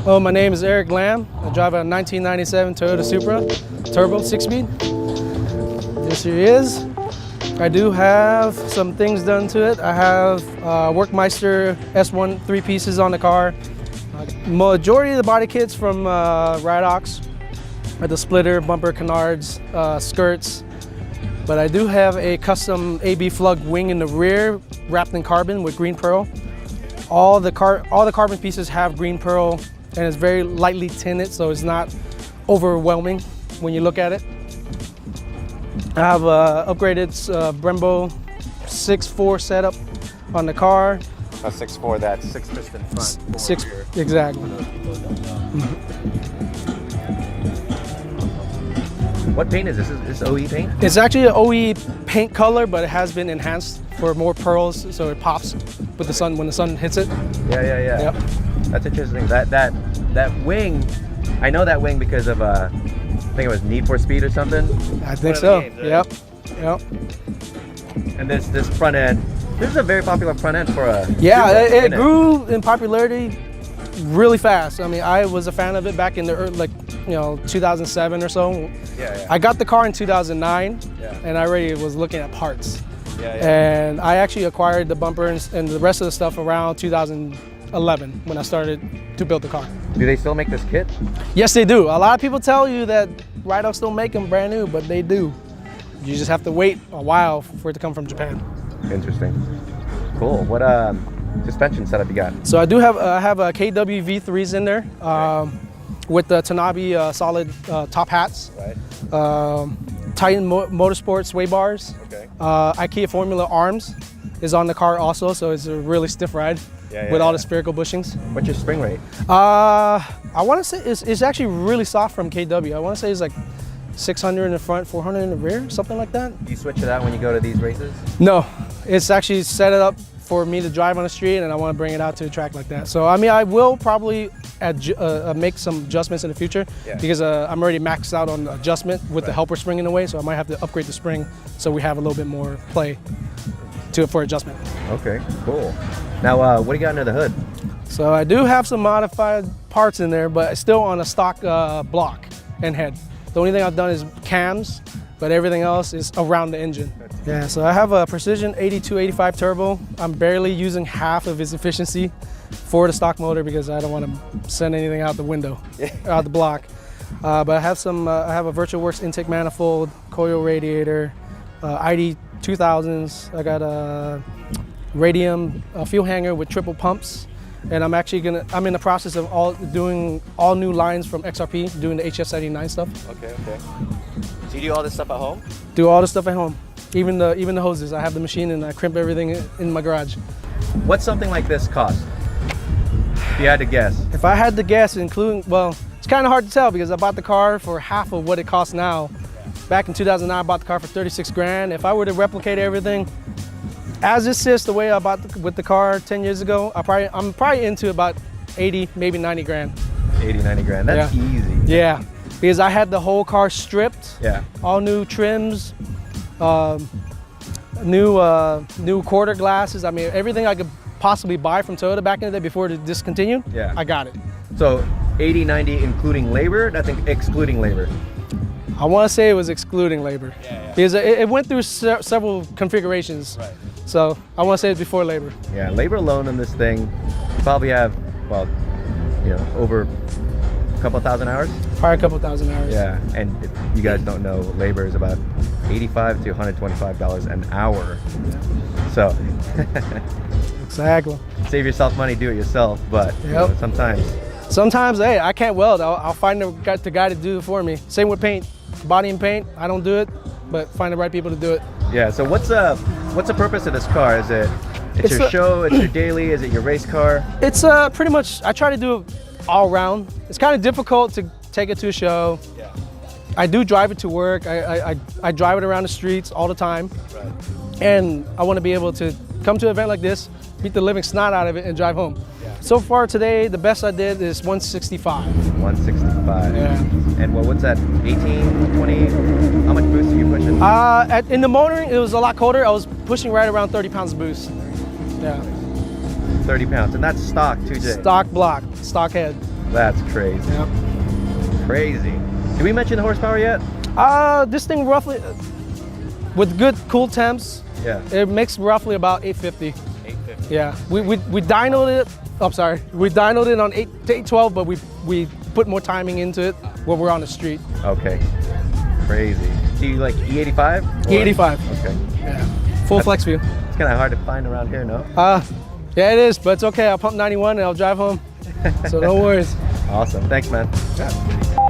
Well, my name is Eric Lamb. I drive a 1997 Toyota Supra Turbo 6-speed. This here is. I do have some things done to it. I have Workmeister S1 3 pieces on the car. Majority of the body kits from Ridox, the splitter, bumper, canards, skirts. But I do have a custom AB Flug wing in the rear, wrapped in carbon with green pearl. All the carbon pieces have green pearl, and it's very lightly tinted, so it's not overwhelming when you look at it. I have upgraded Brembo 6.4 setup on the car. A 6.4, that's 6 piston front, 4 Six, rear. exactly. What paint is this? Is this OE paint? It's actually an OE paint color, but it has been enhanced for more pearls, so it pops with the sun when the sun hits it. Yeah. Yep. That's interesting. That wing, I know that wing because of I think it was Need for Speed or something. I think so. Games, right? Yep. And this front end, this is a very popular front end for a. Yeah, Supra, it grew in popularity really fast. I mean, I was a fan of it back in the early, 2007 or so. Yeah. I got the car in 2009, Yeah. and I already was looking at parts. Yeah. And I actually acquired the bumper and the rest of the stuff around 2011 when I started to build the car. Do they still make this kit? Yes, they do. A lot of people tell you that Ridox don't make them brand new, but they do. You just have to wait a while for it to come from Japan. Interesting. Cool. What suspension setup you got? So I do have I have a KW V3s in there with the Tanabe solid top hats. Right. Titan Motorsport sway bars. Okay. IKEA Formula arms is on the car also, so it's a really stiff ride with all the spherical bushings. What's your spring rate? I want to say it's actually really soft from KW. I want to say it's like 600 in the front, 400 in the rear, something like that. Do you switch it out when you go to these races? No, it's actually set it up for me to drive on the street, and I want to bring it out to a track like that. So I mean, I will probably make some adjustments in the future because I'm already maxed out on adjustment with the helper spring in the way, so I might have to upgrade the spring so we have a little bit more play for adjustment. Okay, cool. Now, what do you got under the hood? So I do have some modified parts in there, but it's still on a stock block and head. The only thing I've done is cams, but everything else is around the engine. Yeah, so I have a Precision 8285 turbo. I'm barely using half of its efficiency for the stock motor because I don't want to send anything out the window, out the block. But I have I have a VirtualWorks intake manifold, coil radiator, ID 2000s. I got a radium fuel hanger with triple pumps. And I'm in the process of doing all new lines from XRP, doing the HF79 stuff. Okay. So you do all this stuff at home? Do all the stuff at home. Even the hoses. I have the machine and I crimp everything in my garage. What's something like this cost? If you had to guess. If I had to guess, well, it's kind of hard to tell because I bought the car for half of what it costs now. Back in 2009, I bought the car for 36 grand. If I were to replicate everything, as it sits the way I bought with the car 10 years ago, I'm probably into about 80, maybe 90 grand. 80, 90 grand, that's easy. Yeah, because I had the whole car stripped. Yeah. All new trims, new quarter glasses. I mean, everything I could possibly buy from Toyota back in the day before it discontinued, I got it. So 80, 90 including labor, nothing excluding labor? I want to say it was excluding labor. Because it went through several configurations. Right. So I want to say it's before labor. Yeah, labor alone on this thing, you probably have, well, over a couple thousand hours? Probably a couple thousand hours. Yeah, and if you guys don't know, labor is about $85 to $125 an hour. So exactly. Save yourself money, do it yourself, but sometimes, hey, I can't weld. I'll find the guy to do it for me. Same with paint, body and paint. I don't do it, but find the right people to do it. Yeah. So what's the purpose of this car? Is it's your show? It's your daily? Is it your race car? It's pretty much. I try to do it all around. It's kind of difficult to take it to a show. Yeah. I do drive it to work. I drive it around the streets all the time. Right. And I want to be able to come to an event like this, beat the living snot out of it, and drive home. Yeah. So far today, the best I did is 165. 165. Yeah. And what's that, 18, 20? How much boost are you pushing? In the motoring, it was a lot colder. I was pushing right around 30 pounds of boost. Yeah. 30 pounds, and that's stock too, Jay? Stock block, stock head. That's crazy. Yep. Crazy. Did we mention the horsepower yet? This thing roughly, with good cool temps, yeah, it makes roughly about 850. 850. Yeah, we dynoed it. I'm sorry, we dynoed it on 812, but we put more timing into it when we're on the street. Okay, crazy. Do you like E85? E85. Okay. Yeah. Full flex view. It's kind of hard to find around here, no? Yeah, it is, but it's okay. I'll pump 91 and I'll drive home. So no worries. Awesome. Thanks, man. Yeah.